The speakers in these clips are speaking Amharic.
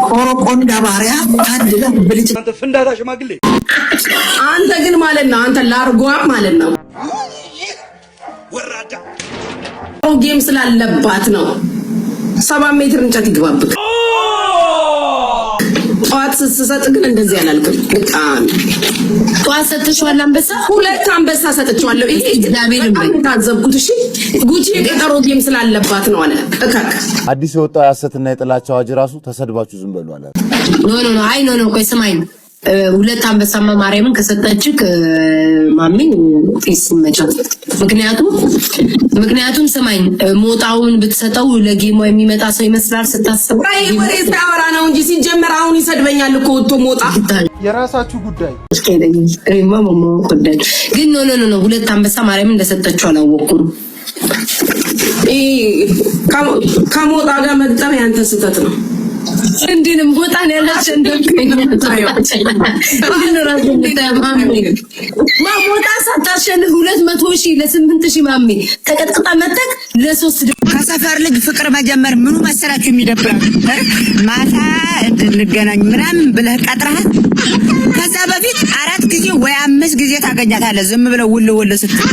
ቆሮቆንዳ ባሪያ ታድለ ብልጭ አንተ ፍንዳታ ሽማግሌ አንተ ግን ማለት ነው አንተ ላርጓ ማለት ነው ወራዳ ጌም ስላለባት ነው 7 ሜትር እንጨት ይግባብክ ጧት ሰጥተህ ግን እንደዚህ ያላልከም በጣም ጧት ሰጥተሽዋል አንበሳ 2 አንበሳ ሰጥቻለሁ ይሄ እግዚአብሔር ይመስገን ታዘብኩት እሺ ጉቺ የቀጠሮ ጌም ስላለባት ነው አለ እካክ አዲስ የወጣው ያሰትና የጥላቻው አጅ ራሱ ተሰድባችሁ ዝም በሉ አለ ኖ አይ ኖ ቆይ ስማኝ 2 አንበሳ ማርያምን ከሰጠችክ ማሚን ፒስ መጫው ምክንያቱም ስማኝ ሞጣውን ብትሰጠው ለጌሙ የሚመጣ ሰው ይመስላል ስታስብ አይ ወሬ ታወራ ነው እንጂ ሲጀመር አሁን ይሰድበኛል እኮ ወጥቶ ሞጣ የራሳችሁ ጉዳይ ማማሞ ቆደል ግን ኖ 2 አንበሳ ማርያምን እንደሰጠችው አላወቁም ከሞጣ ጋር መግጠም ያንተ ስህተት ነው እንዴንም ቦታን ያላችሁ እንደከኝ ማሞታ ሳታሸንፍ 200,000 ለ8,000 ማሜ ተቀጥቅጣ መጣክ ለ3 ከሰፈር ልጅ ፍቅር መጀመር ምኑ መሰላችሁ የሚደብረው ማታ እንድንገናኝ ምናምን ብለህ ቀጥረሃል ከዛ በፊት 4 ጊዜ ወይ 5 ጊዜ ታገኛታለህ ዝም ብለው ውል ስትል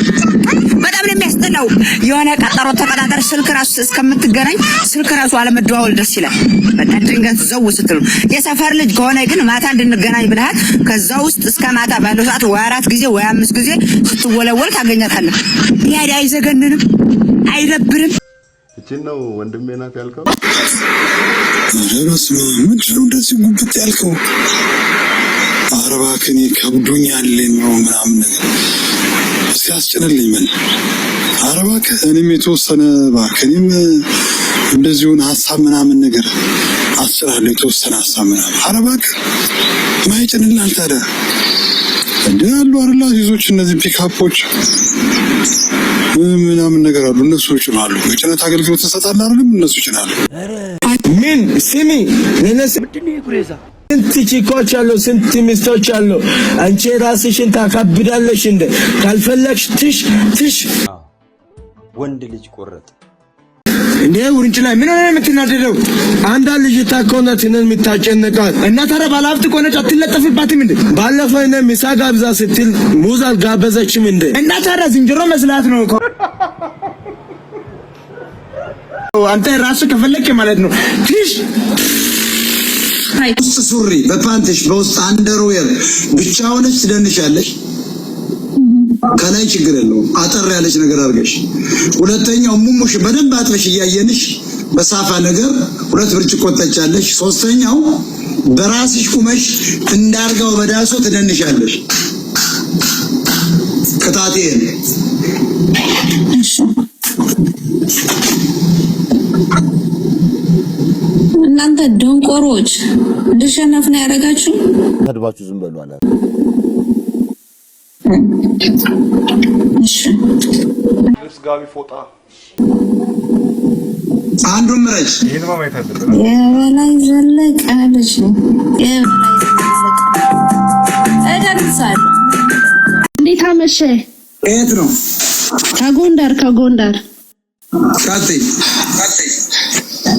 በጣም ነው የሚያስጠላው የሆነ ቀጠሮ ተቀጣጣር ስልክ ራሱ እስከምትገናኝ ስልክ ራሱ አለመደዋወል ደስ ይላል በጣም ድንገት ዘው ስትሉ የሰፈር ልጅ ከሆነ ግን ማታ እንድንገናኝ ብለሃል ከዛ ውስጥ እስከ ማታ ባለው ሰዓት ወይ 4 ጊዜ ወይ 5 ጊዜ ስትወለወል ታገኛታለህ ያዳ አይዘገንንም አይደብርም እቺን ነው ወንድሜ ናት ያልከው ረስ ምንድነው እንደዚህ ጉብት ያልከው አረባከኔ ከብዶኛል ነው ምናምን ሲያስጨነልኝ ምን አረባከ እኔም የተወሰነ ባከኔም እንደዚሁን ሐሳብ ምናምን ነገር አስራለሁ የተወሰነ ሐሳብ ምናምን አረባከ ማይጨንላል ታዲያ እንዴ አሉ አይደል ይዞች እነዚህ ፒካፖች ምናምን ነገር አሉ እነሱ ይጭናሉ የጭነት አገልግሎት ተሰጣጣ አይደል እነሱ ይጭናሉ ምን ሲሚ ለነሱ ምንድነው ይጉሬዛ ስንት ቺኮች አሉ ስንት ሚስቶች አሉ አንቺ ራስሽን ታካብዳለሽ እንደ ካልፈለግሽ ትሽ ወንድ ልጅ ቆረጥ እንዴ ውርንጭ ላይ ምን ሆነ የምትናደደው አንድ ልጅ ታቆናት ነን የምታጨነቃት እና ታረ ባላፍት ቆነጭ አትለጠፍባትም እንዴ ባለፈው እኔ ምሳ ጋብዛ ስትል ሙዝ አልጋበዘችም እንዴ እና ታረ ዝንጀሮ መስላት ነው እኮ አንተ ራስህ ከፈለክ ማለት ነው ትሽ ውስጥ ሱሪ በፓንትሽ በውስጥ አንደርዌር ብቻውንሽ ትደንሻለሽ ከላይ ችግር የለውም አጠር ያለች ነገር አድርገሽ ሁለተኛው ሙሙሽ በደንብ አጥበሽ ያየንሽ በሳፋ ነገር 2 ብርጭቆ ጠጫለሽ ሶስተኛው በራስሽ ቁመሽ እንዳርጋው በዳሶ ትደንሻለሽ ከታቴን እናንተ ደንቆሮች እንደሸነፍ ነው ያረጋችሁ ተድባችሁ ዝም በሉ አለ እሺ ልብስ ጋቢ ፎጣ አንዱ ምረጭ ይሄን ማማይት አለበት የበላይ ዘለቀ ልጅ የበላይ እደርሳለሁ እንዴት አመሸ የት ነው ከጎንደር ካቴ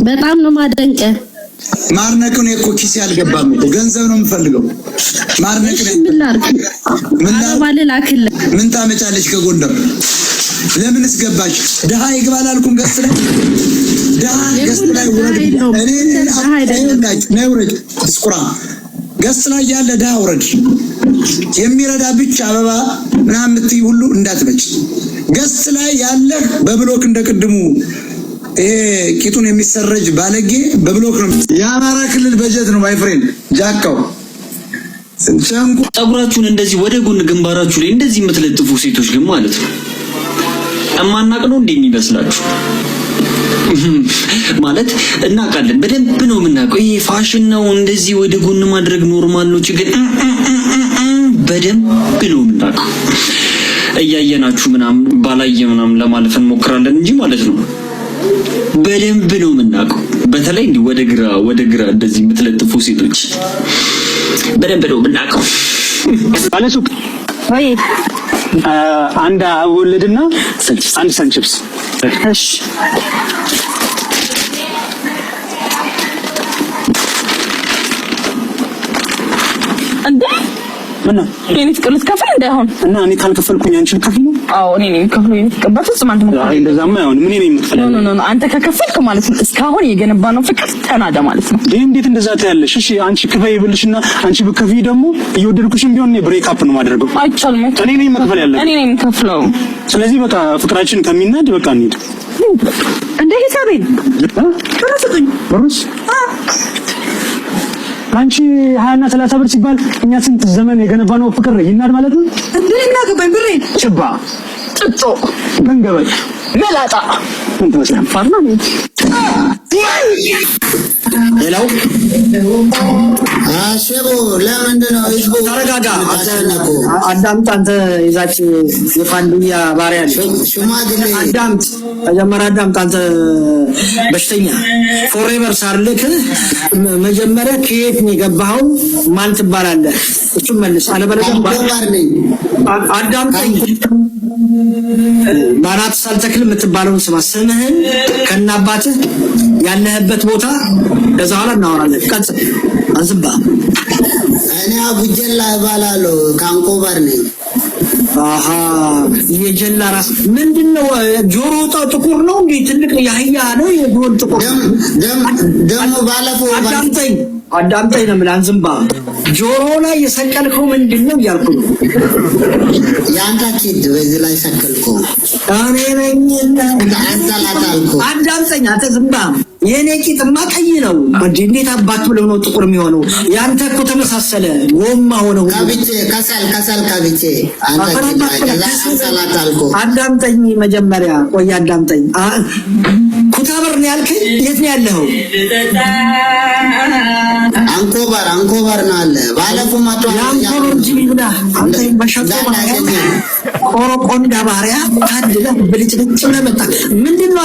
በጣም ነው ማደንቀ ማርነቅን እኮ ኪስ ያልገባም ገንዘብ ነው የምፈልገው ማርነቅን ምን ላክል ምን ታመጫለሽ ከጎንደር ለምንስ ገባሽ ደሃ ይግባል አልኩም ገስ ላይ ደሃ ገስ ላይ ወረድ እኔ ነውረድ እስቁራ ገስ ላይ ያለ ደሃ ወረድ የሚረዳ ብቻ አበባ ምናምን ምትይ ሁሉ እንዳትመጭ ገስ ላይ ያለ በብሎክ እንደቀድሙ ቂጡን የሚሰረጅ ባለጌ በብሎክ ነው የአማራ ክልል በጀት ነው ማይ ፍሬንድ ጃካው እንጨንቁ ጠጉራችሁን እንደዚህ ወደ ጎን ግንባራችሁ ላይ እንደዚህ የምትለጥፉ ሴቶች ግን ማለት ነው አማናቅ ነው እንደሚመስላችሁ ማለት እናቃለን በደንብ ነው የምናውቀው ይሄ ፋሽን ነው እንደዚህ ወደ ጎን ማድረግ ኖርማል ነው ችግር በደንብ ነው የምናውቀው እያየናችሁ ምናምን ባላየ ምናምን ለማለፍ እንሞክራለን እንጂ ማለት ነው በደንብ ነው የምናውቀው በተለይ እንዲህ ወደ ግራ እንደዚህ የምትለጥፉ ሴቶች በደንብ ነው የምናውቀው ባለሱቅ ወይ አንድ ወለድና አንድ ሰንችፕስ እሺ እንዴ እና የኔ ፍቅር ልትከፍል እንዳይሆን እና እኔ ካልከፈልኩኝ አንቺ ልከፍል ነው? አዎ እኔ ነኝ የምከፍለው። የኔ ፍቅር በፍጹም አንተ ነው። አይ እንደዛማ አይሆንም። እኔ ነኝ የምከፍለው። ኖ አንተ ከከፈልክ ማለት ነው እስካሁን የገነባነው ፍቅር ተናደ ማለት ነው። ይሄ እንዴት እንደዛ ታያለሽ? እሺ አንቺ ክፈይ ብልሽና አንቺ ብከፍይ ደግሞ እየወደድኩሽም ቢሆን እኔ ብሬክ አፕ ነው ማድረገው። አይቻልም። እኔ ነኝ መክፈል ያለብኝ። እኔ ነኝ የምከፍለው። ስለዚህ በቃ ፍቅራችን ከሚናድ በቃ እንሂድ። እንደ ሂሳቤን ተረስኩኝ ብሩስ አንቺ 20 እና 30 ብር ሲባል እኛ ስንት ዘመን የገነባነው ፍቅር ይናድ ማለት ነው እንዴ? እናገባኝ ብሬ ጭባ ጥጦ መንገበል መላጣ እንት መስለም ፋርማ ነው። ሌላው አሸቦ ለምንድን ነው ህዝቡ? ተረጋጋ። አዳምጥ አንተ ይዛች የፋንዱያ ባሪያ ሽማግሌ አዳምጥ፣ መጀመሪያ አዳምጥ። አንተ በሽተኛ ፎሬቨር ሳርልክ መጀመሪያ ከየት ነው የገባኸው? ማን ትባላለህ? እሱን መልስ። አለበለዚያ አዳምጠኝ። ባራት ሳልተክል የምትባለውን ስማ። ስምህን ከናባትህ ያለህበት ቦታ ከዛ በኋላ እናወራለን። ቀጥል። አንዝባ። እኔ አቡጀላ እባላለሁ። ካንኮበር ነኝ። አሃ የጀላ ራስ ምንድነው? ጆሮ ጥቁር ነው እንዴ? ትልቅ ያህያ ነው የጎን ጥቁር ደሞ ባለፈው አዳምጠኝ ነው የምልህ። አንዝባ። ጆሮ ላይ የሰቀልከው ምንድነው እያልኩ ነው። ያንተ ኪድ በዚህ ላይ ሰቀልከው እኔ ነኝ አንተላታልኩ። አዳምጠኝ አንተ ዝምባ። የኔ ቂጥማ ቀይ ነው እንዴ? እንዴት አባት ብለው ነው ጥቁር የሚሆነው? ያንተ እኮ ተመሳሰለ ጎማ ሆነው ካብቼ ከሰል ካብቼ አንተላታልኩ። አዳምጠኝ መጀመሪያ። ቆይ አዳምጠኝ። ኩታበር ነው ያልከኝ? የት ነው ያለኸው? አንኮበር ነው አለ። ባለፈው ማቶ አንኮበር ጅቢና አንተ በሻቶ ቆሮቆንዳ ባሪያ ታድለ ብልጭልጭ ለመጣ ምንድነው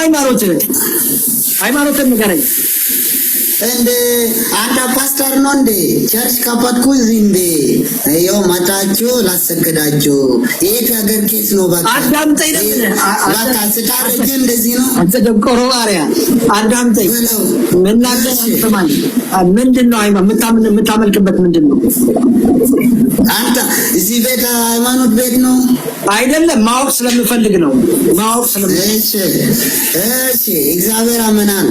ሃይማኖትን ንገረኝ። እንደ አንተ ፓስተር ነው እንዴ? ቸርች ከፈትኩ እዚህ እንዴ? ይኸው መጣችሁ ላሰግዳችሁ። ይሄ ሀገር ኬስ ነው። በቃ አዳምጠኝ ነው። በቃ ስታረጅ እንደዚህ ነው። አንተ ደንቆሮ ባሪያ አዳምጠኝ። ምን ነገር አትሰማኝ። ምንድነው የምታመልክበት ምንድነው? አንተ እዚህ ቤት ሃይማኖት ቤት ነው አይደለም? ማወቅ ስለምፈልግ ነው። እሺ እግዚአብሔር አመናን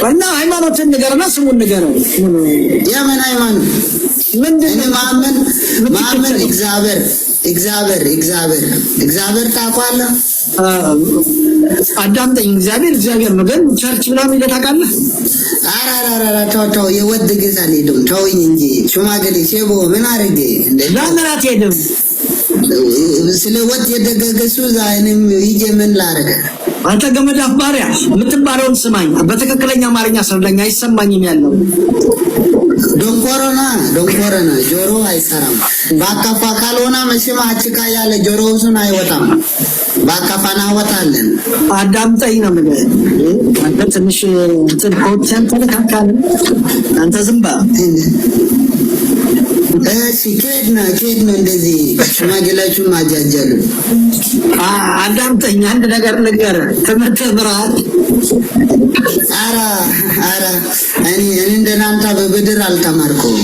እና ሃይማኖትን ንገርና ስሙን ንገረው። የምን ሃይማኖት? ምንድነው? ማመን እግዚአብሔር ታውቃለህ? አዳምጠኝ። እግዚአብሔር ነው። ግን ቸርች ምናምን ሄደህ ታውቃለህ? ተው የወድ ጊዜ አልሄድም። ተውኝ እንጂ ሽማግሌ ሼቦ ምን አድርጌ ለምን አትሄድም? ስለ ወድ የደገገሱ ዛይንም ይጄ ምን ላደርግ? አንተ ገመድ አፍ ባሪያ የምትባለውን ስማኝ። በትክክለኛ አማርኛ አስረዳኝ። አይሰማኝም ያለው ዶንኮሮና ጆሮ አይሰራም። ባካፋ ካልሆነ መስማ አጭካ ያለ ጆሮውን አይወጣም። ባካፋና ወጣለን። አዳምጠኝ ነው የምልህ። አንተ ትንሽ እንትን ኮንተንት ተካካለ። አንተ ዝምባ። እሺ ከሄድ ነው እንደዚህ ሽማግሌዎቹን ማጃጀሉ። አዳምጠኝ። አንድ ነገር ልንገርህ። ትምህርት ብርሃን እኔ እንደናንተ በብድር አልተማርኩም።